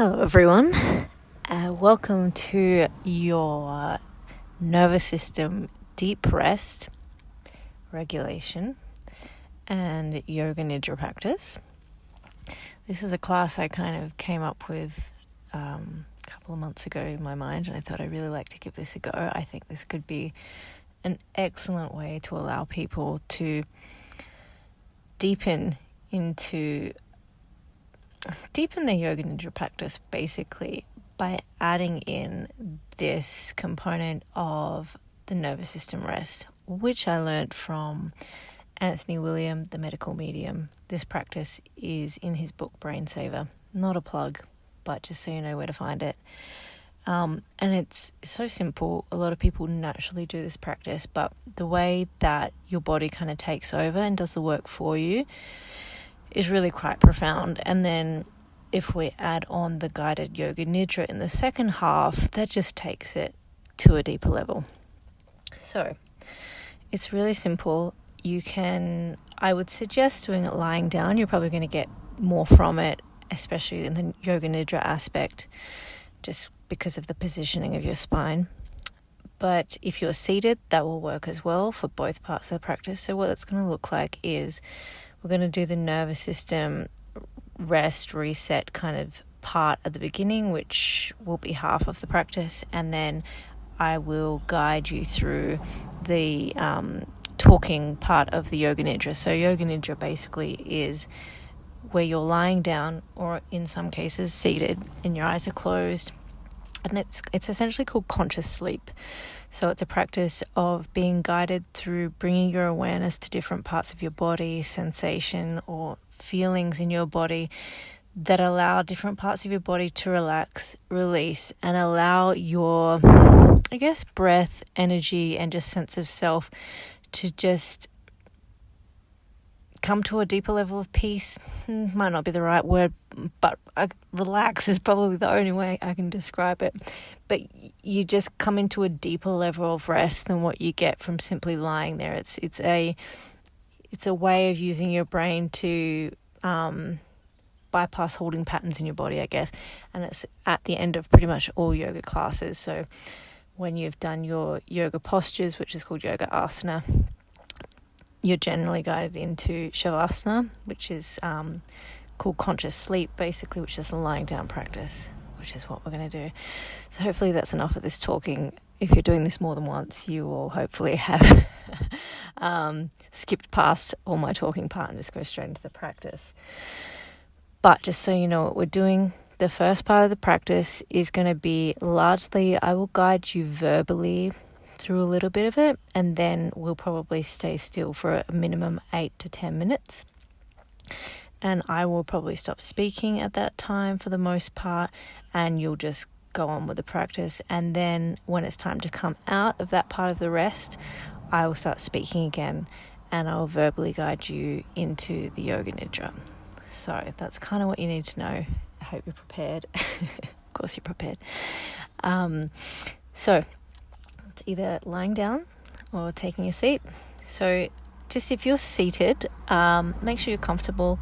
Hello everyone, welcome to your nervous system deep rest, regulation and Yoga Nidra practice. This is a class I kind of came up with a couple of months ago in my mind, and I thought I'd really like to give this a go. I think this could be an excellent way to allow people to deepen their Yoga Nidra practice, basically by adding in this component of the nervous system rest, which I learned from Anthony William, the medical medium. This practice is in his book Brain Saver. Not a plug, but just so you know where to find it. And it's so simple. A lot of people naturally do this practice, but the way that your body kind of takes over and does the work for you is really quite profound. And then if we add on the guided Yoga Nidra in the second half, that just takes it to a deeper level. So it's really simple. I would suggest doing it lying down. You're probably going to get more from it, especially in the Yoga Nidra aspect, just because of the positioning of your spine. But if you're seated, that will work as well for both parts of the practice. So what it's going to look like is we're going to do the nervous system rest, reset kind of part at the beginning, which will be half of the practice. And then I will guide you through the talking part of the Yoga Nidra. So Yoga Nidra basically is where you're lying down, or in some cases seated, and your eyes are closed. And it's essentially called conscious sleep. So it's a practice of being guided through bringing your awareness to different parts of your body, sensation or feelings in your body that allow different parts of your body to relax, release, and allow your, breath, energy, and just sense of self to just come to a deeper level of peace. Might not be the right word, but relax is probably the only way I can describe it. But you just come into a deeper level of rest than what you get from simply lying there. It's a way of using your brain to bypass holding patterns in your body, I guess. And it's at the end of pretty much all yoga classes. So when you've done your yoga postures, which is called yoga asana, you're generally guided into shavasana, which is called conscious sleep, basically, which is a lying down practice, which is what we're going to do. So hopefully that's enough of this talking. If you're doing this more than once, you will hopefully have skipped past all my talking part and just go straight into the practice. But just so you know what we're doing, the first part of the practice is going to be largely, I will guide you verbally through a little bit of it, and then we'll probably stay still for a minimum 8 to 10 minutes. And I will probably stop speaking at that time for the most part, and you'll just go on with the practice. And then when it's time to come out of that part of the rest, I will start speaking again, and I'll verbally guide you into the Yoga Nidra. So that's kind of what you need to know. I hope you're prepared. Of course you're prepared. So it's either lying down or taking a seat. So just if you're seated, make sure you're comfortable.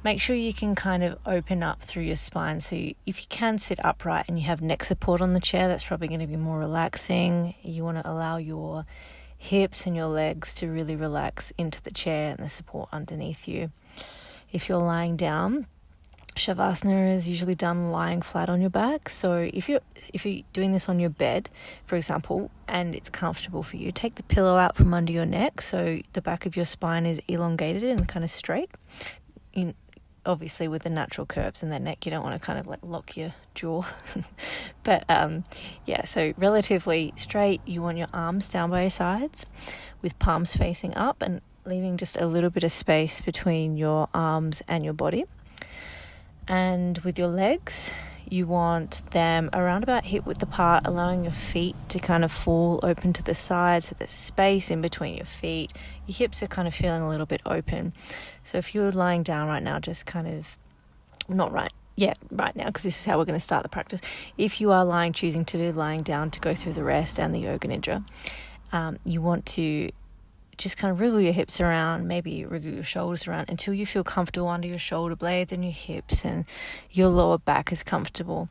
Make sure you can kind of open up through your spine. So if you can sit upright and you have neck support on the chair, that's probably going to be more relaxing. You want to allow your hips and your legs to really relax into the chair and the support underneath you. If you're lying down, shavasana is usually done lying flat on your back. So if you're doing this on your bed, for example, and it's comfortable for you, take the pillow out from under your neck so the back of your spine is elongated and kind of straight. Obviously with the natural curves in that neck, you don't want to kind of like lock your jaw. But so relatively straight. You want your arms down by your sides with palms facing up and leaving just a little bit of space between your arms and your body. And with your legs, you want them around about hip width apart, allowing your feet to kind of fall open to the side, so there's space in between your feet. Your hips are kind of feeling a little bit open. So if you're lying down right now, just kind of, right now, because this is how we're going to start the practice. If you are choosing to do lying down to go through the rest and the Yoga Nidra, you want to just kind of wriggle your hips around, maybe wriggle your shoulders around until you feel comfortable under your shoulder blades and your hips and your lower back is comfortable.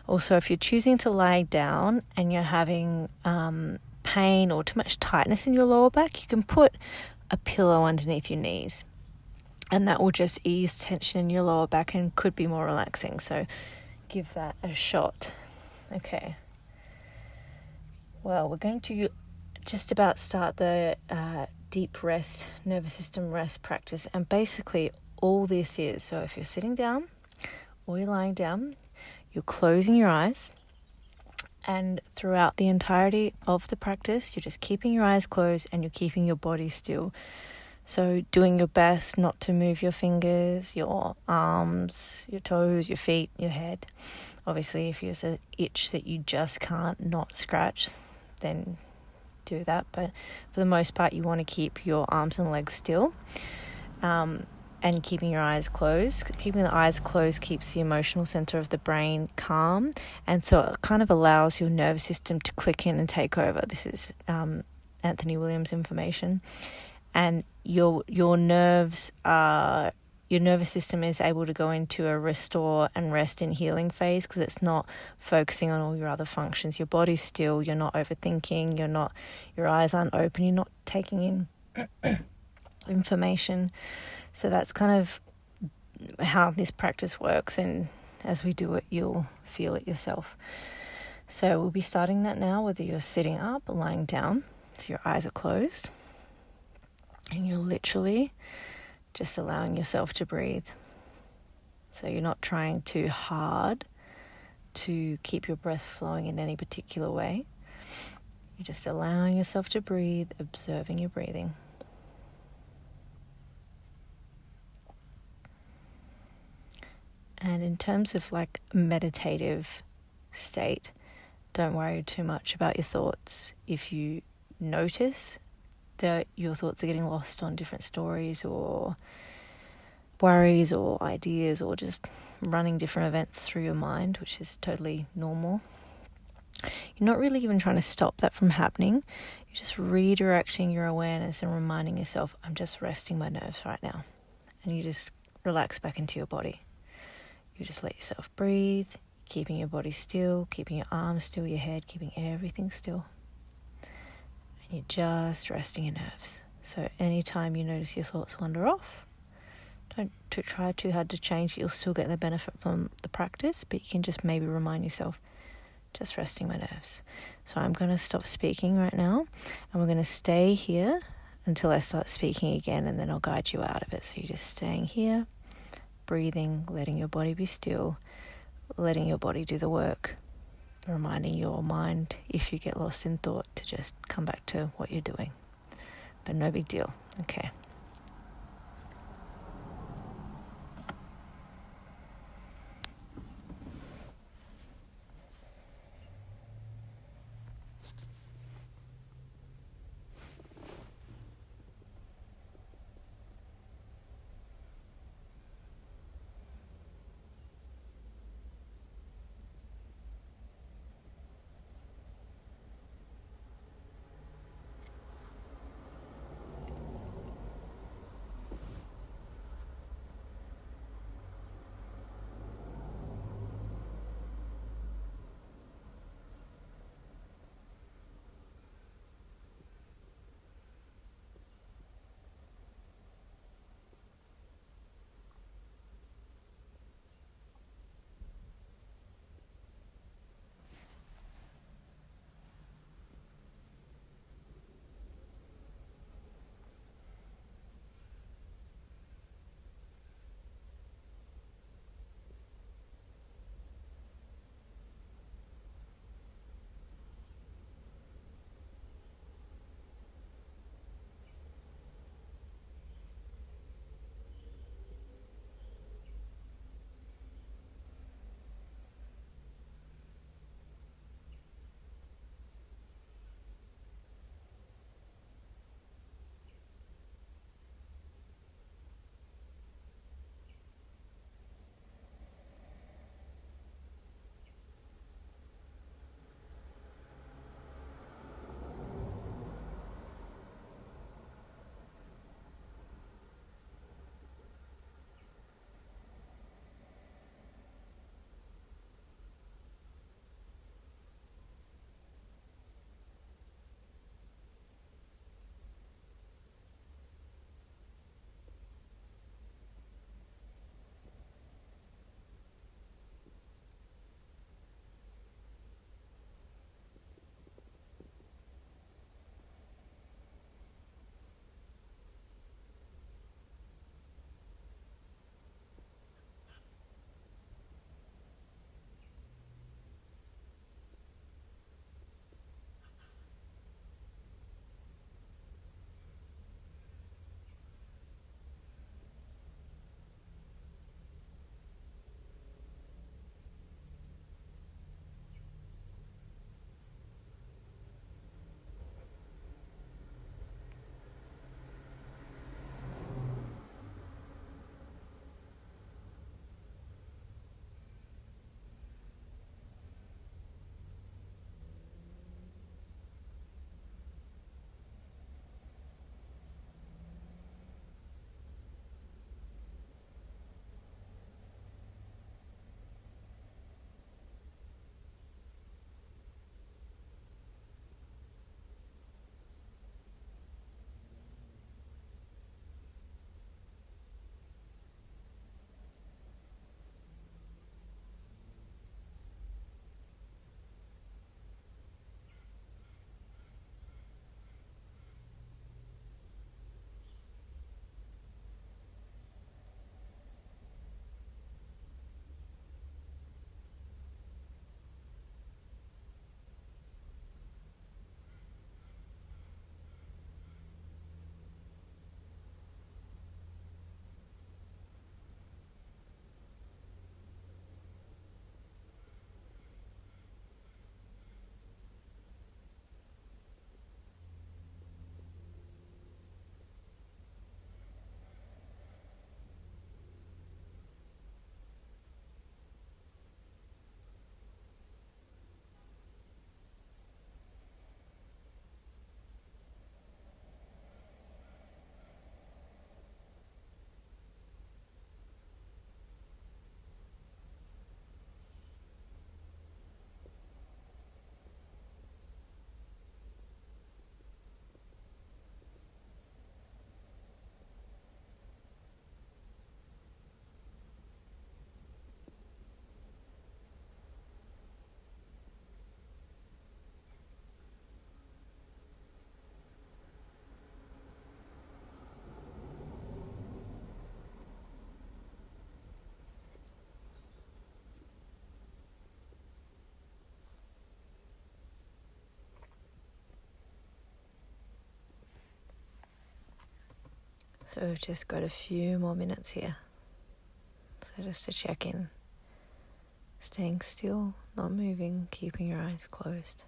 Also, if you're choosing to lie down and you're having pain or too much tightness in your lower back, you can put a pillow underneath your knees, and that will just ease tension in your lower back and could be more relaxing. So give that a shot. Okay. Well, we're going to just about start the deep rest, nervous system rest practice. And basically all this is, so if you're sitting down or you're lying down, you're closing your eyes, and throughout the entirety of the practice, you're just keeping your eyes closed and you're keeping your body still. So doing your best not to move your fingers, your arms, your toes, your feet, your head. Obviously, if there's an itch that you just can't not scratch, then do that. But for the most part, you want to keep your arms and legs still. And keeping your eyes closed. Keeping the eyes closed keeps the emotional center of the brain calm, and so it kind of allows your nervous system to click in and take over. This is Anthony Williams information, and your nerves are. Your nervous system is able to go into a restore and rest and healing phase because it's not focusing on all your other functions. Your body's still. You're not overthinking. Your eyes aren't open. You're not taking in information. So that's kind of how this practice works, and as we do it, you'll feel it yourself. So we'll be starting that now, whether you're sitting up or lying down, so your eyes are closed, and you're literally just allowing yourself to breathe. So you're not trying too hard to keep your breath flowing in any particular way. You're just allowing yourself to breathe, observing your breathing. And in terms of like meditative state, don't worry too much about your thoughts. If you notice that your thoughts are getting lost on different stories or worries or ideas or just running different events through your mind, which is totally normal, you're not really even trying to stop that from happening. You're just redirecting your awareness and reminding yourself, I'm just resting my nerves right now. And you just relax back into your body. You just let yourself breathe, keeping your body still, keeping your arms still, your head, keeping everything still. And you're just resting your nerves. So anytime you notice your thoughts wander off, don't try too hard to change. You'll still get the benefit from the practice, but you can just maybe remind yourself, just resting my nerves. So I'm going to stop speaking right now, and we're going to stay here until I start speaking again, and then I'll guide you out of it. So you're just staying here, breathing, letting your body be still, letting your body do the work, reminding your mind, if you get lost in thought, to just come back to what you're doing. But no big deal. Okay. So we've just got a few more minutes here. So just to check in. Staying still, not moving, keeping your eyes closed.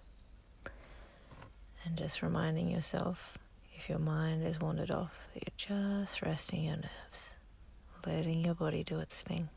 And just reminding yourself, if your mind has wandered off, that you're just resting your nerves, letting your body do its thing.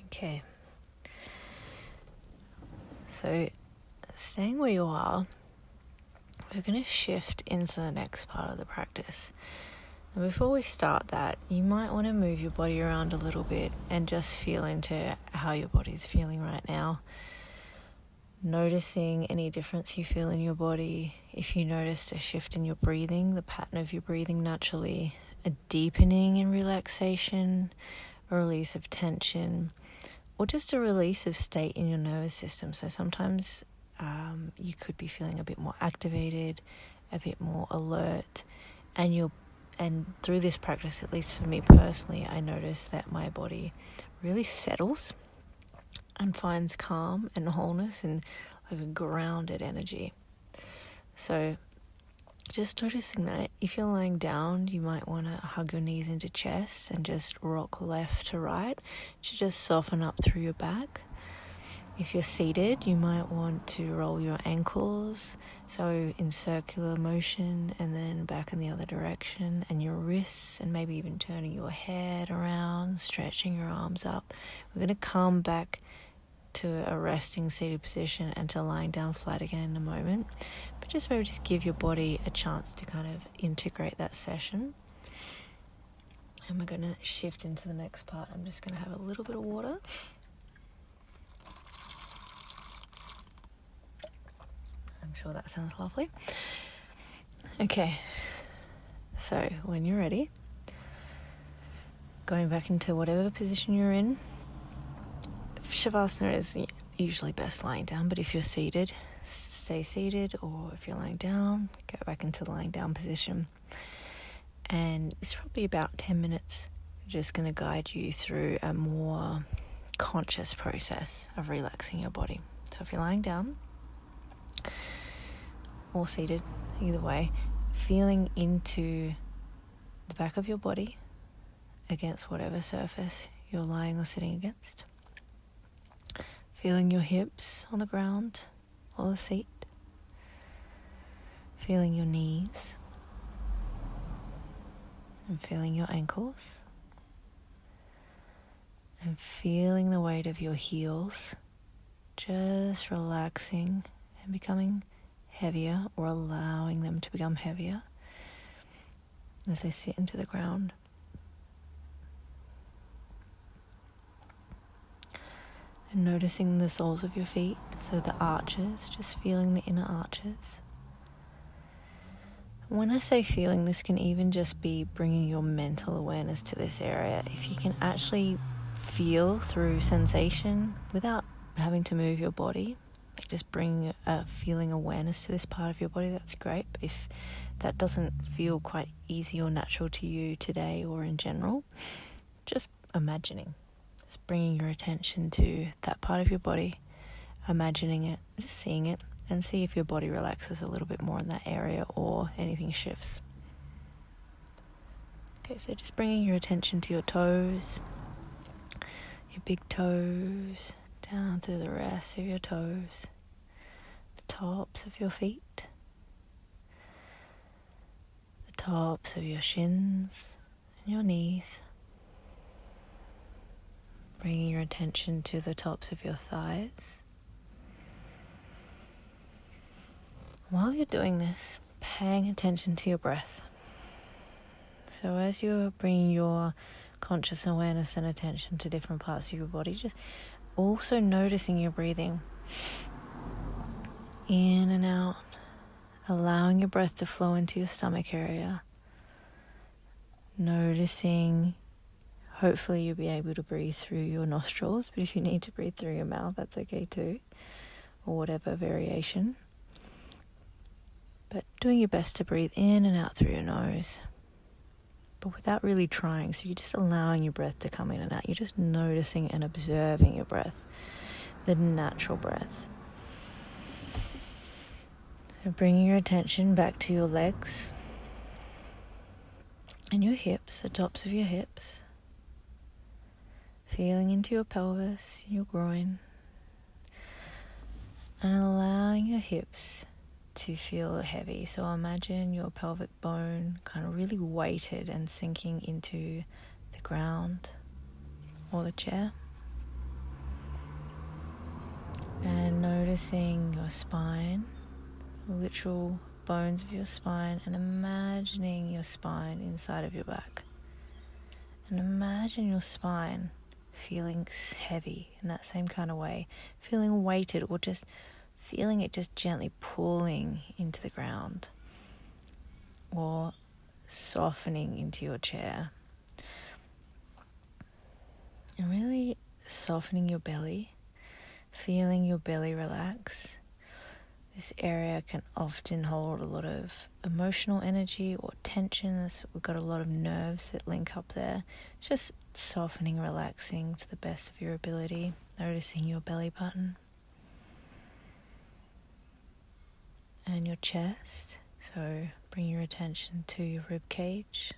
Okay. So staying where you are, we're going to shift into the next part of the practice. And before we start that, you might want to move your body around a little bit and just feel into how your body's feeling right now. Noticing any difference you feel in your body. If you noticed a shift in your breathing, the pattern of your breathing naturally, a deepening in relaxation, a release of tension, or just a release of state in your nervous system. So sometimes you could be feeling a bit more activated, a bit more alert, and through this practice, at least for me personally, I notice that my body really settles and finds calm and wholeness and like a grounded energy. So just noticing that if you're lying down, you might want to hug your knees into chest and just rock left to right to just soften up through your back. If you're seated, you might want to roll your ankles, so in circular motion and then back in the other direction, and your wrists, and maybe even turning your head around, stretching your arms up. We're going to come back to a resting seated position and to lying down flat again in a moment. But just maybe just give your body a chance to kind of integrate that session. And we're going to shift into the next part. I'm just going to have a little bit of water. I'm sure that sounds lovely. Okay, so when you're ready, going back into whatever position you're in. Shavasana is usually best lying down, but if you're seated, stay seated, or if you're lying down, go back into the lying down position. And it's probably about 10 minutes. I'm just going to guide you through a more conscious process of relaxing your body. So if you're lying down, or seated, either way, feeling into the back of your body against whatever surface you're lying or sitting against. Feeling your hips on the ground or the seat. Feeling your knees. And feeling your ankles. And feeling the weight of your heels just relaxing and becoming heavier, or allowing them to become heavier as they sit into the ground. And noticing the soles of your feet, so the arches, just feeling the inner arches. When I say feeling, this can even just be bringing your mental awareness to this area. If you can actually feel through sensation without having to move your body, just bring a feeling awareness to this part of your body, that's great. But if that doesn't feel quite easy or natural to you today or in general, just imagining, just bringing your attention to that part of your body, imagining it, just seeing it, and see if your body relaxes a little bit more in that area or anything shifts. Okay, so just bringing your attention to your toes, your big toes, down through the rest of your toes, the tops of your feet, the tops of your shins and your knees. Bringing your attention to the tops of your thighs. While you're doing this, paying attention to your breath. So as you're bringing your conscious awareness and attention to different parts of your body, just also noticing your breathing in and out, allowing your breath to flow into your stomach area. Noticing, hopefully you'll be able to breathe through your nostrils, but if you need to breathe through your mouth, that's okay too, or whatever variation. But doing your best to breathe in and out through your nose, but without really trying. So you're just allowing your breath to come in and out. You're just noticing and observing your breath, the natural breath. So bringing your attention back to your legs and your hips, the tops of your hips. Feeling into your pelvis, your groin, and allowing your hips to feel heavy. So imagine your pelvic bone kind of really weighted and sinking into the ground or the chair. And noticing your spine, the literal bones of your spine, and imagining your spine inside of your back. And imagine your spine feeling heavy in that same kind of way, feeling weighted, or just feeling it just gently pulling into the ground or softening into your chair. And really softening your belly, feeling your belly relax. This area can often hold a lot of emotional energy or tension. We've got a lot of nerves that link up there. Just softening, relaxing to the best of your ability. Noticing your belly button and your chest. So bring your attention to your rib cage.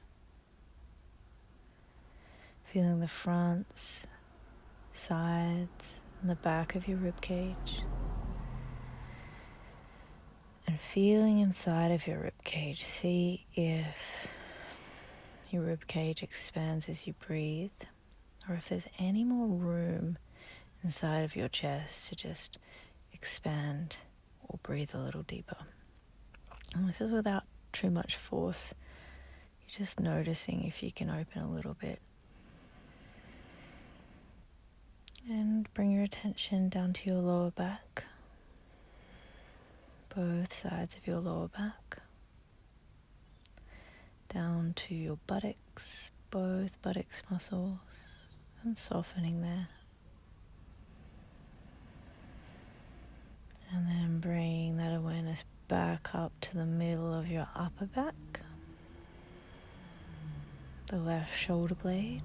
Feeling the fronts, sides, and the back of your rib cage. And feeling inside of your rib cage. See if your rib cage expands as you breathe, or if there's any more room inside of your chest to just expand or breathe a little deeper. And this is without too much force. You're just noticing if you can open a little bit. And bring your attention down to your lower back. Both sides of your lower back. Down to your buttocks, both buttocks muscles, and softening there. And then bring that awareness back up to the middle of your upper back, the left shoulder blade,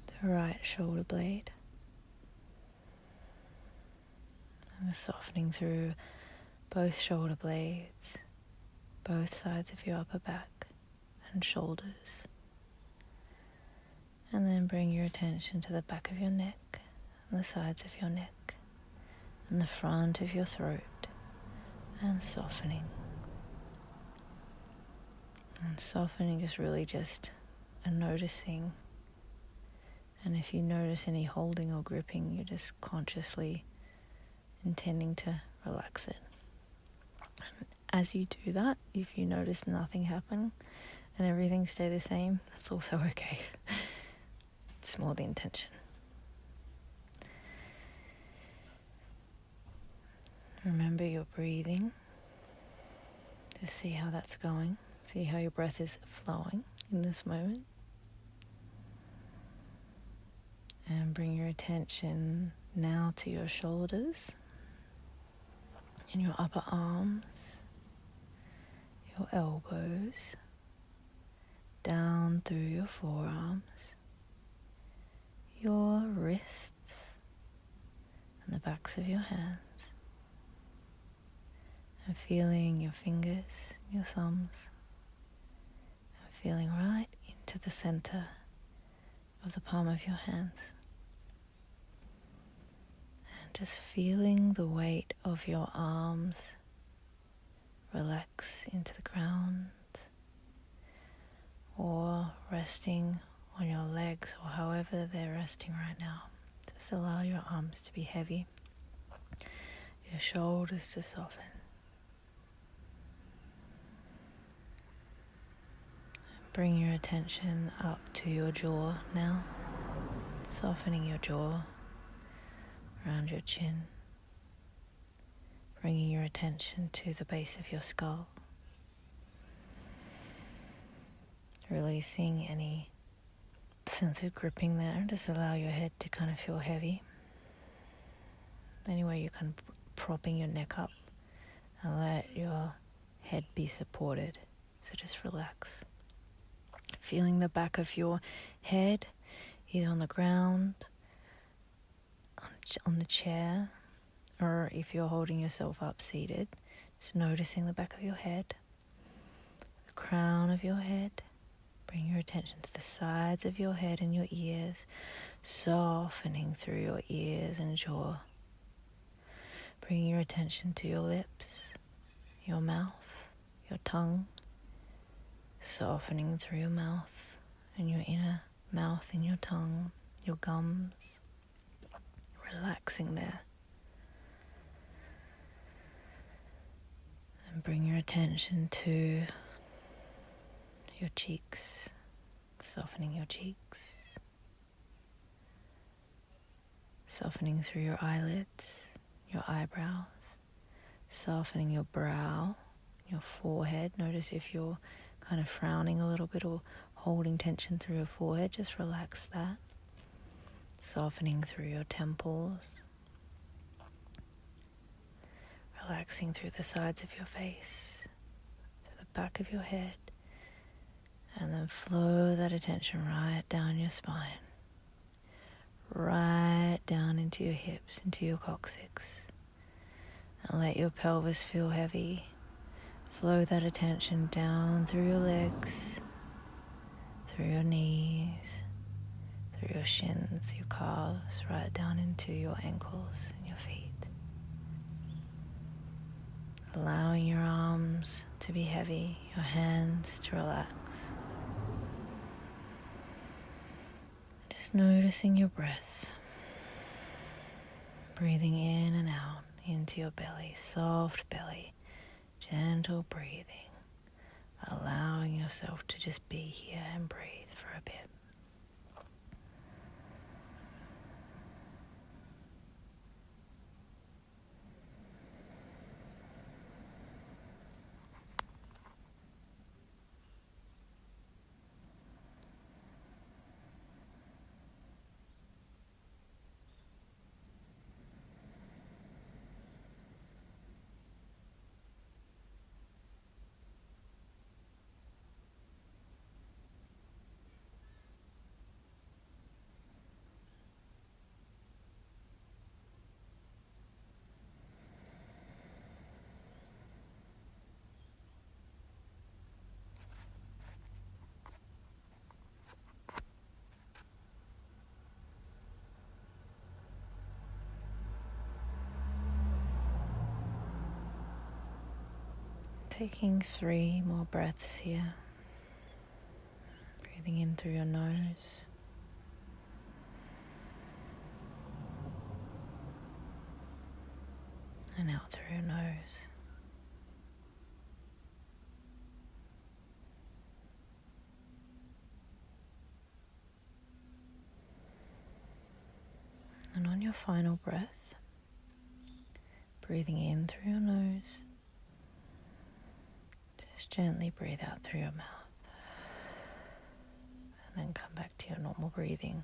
the right shoulder blade, And softening through both shoulder blades, both sides of your upper back and shoulders. And then bring your attention to the back of your neck and the sides of your neck and the front of your throat, and softening. And softening is really just a noticing. And if you notice any holding or gripping, you're just consciously intending to relax it. And as you do that, if you notice nothing happen and everything stay the same, that's also okay. It's more the intention. Remember your breathing. Just see how that's going. See how your breath is flowing in this moment. And bring your attention now to your shoulders and your upper arms, your elbows, down through your forearms, your wrists, and the backs of your hands. And feeling your fingers, your thumbs, and feeling right into the center of the palm of your hands. And just feeling the weight of your arms relax into the ground, or resting on your legs, or however they're resting right now. Just allow your arms to be heavy, your shoulders to soften. Bring your attention up to your jaw now, softening your jaw around your chin, bringing your attention to the base of your skull, releasing any sense of gripping there. Just allow your head to kind of feel heavy. Anyway, you're kind of propping your neck up, and let your head be supported, so just relax. Feeling the back of your head, either on the ground, on the chair, or if you're holding yourself up seated, just noticing the back of your head, the crown of your head. Bring your attention to the sides of your head and your ears, softening through your ears and jaw. Bring your attention to your lips, your mouth, your tongue, softening through your mouth and your inner mouth and your tongue, your gums, relaxing there. And bring your attention to your cheeks, softening your cheeks, softening through your eyelids, your eyebrows, softening your brow, your forehead. Notice if you're kind of frowning a little bit or holding tension through your forehead, just relax that. Softening through your temples, relaxing through the sides of your face, through the back of your head, and then flow that attention right down your spine, right down into your hips, into your coccyx, and let your pelvis feel heavy. Flow that attention down through your legs, through your knees, through your shins, your calves, right down into your ankles and your feet. Allowing your arms to be heavy, your hands to relax. Just noticing your breath. Breathing in and out into your belly, soft belly. Gentle breathing, allowing yourself to just be here and breathe for a bit. Taking 3 more breaths here. Breathing in through your nose. And out through your nose. And on your final breath, breathing in through your nose, just gently breathe out through your mouth. And then come back to your normal breathing.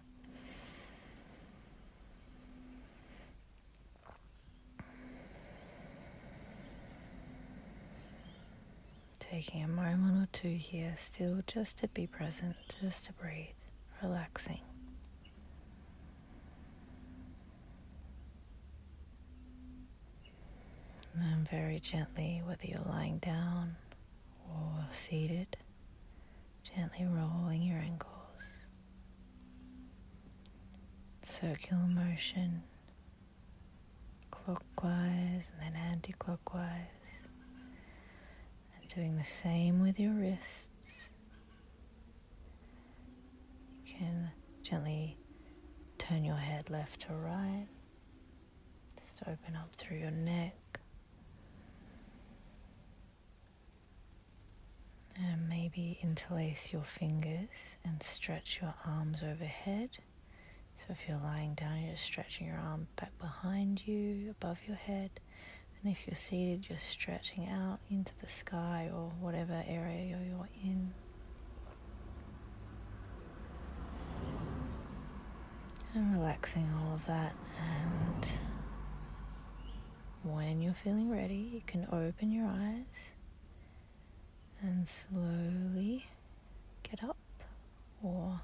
Taking a moment or two here, still just to be present, just to breathe, relaxing. And then very gently, whether you're lying down or seated, gently rolling your ankles. Circular motion, clockwise and then anti-clockwise. And doing the same with your wrists. You can gently turn your head left to right. Just open up through your neck. And maybe interlace your fingers and stretch your arms overhead. So if you're lying down, you're just stretching your arm back behind you, above your head. And if you're seated, you're stretching out into the sky or whatever area you're in. And relaxing all of that. And when you're feeling ready, you can open your eyes and slowly get up or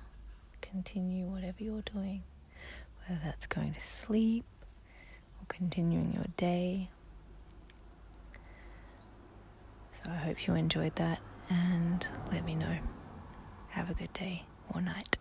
continue whatever you're doing, whether that's going to sleep or continuing your day. So I hope you enjoyed that and let me know. Have a good day or night.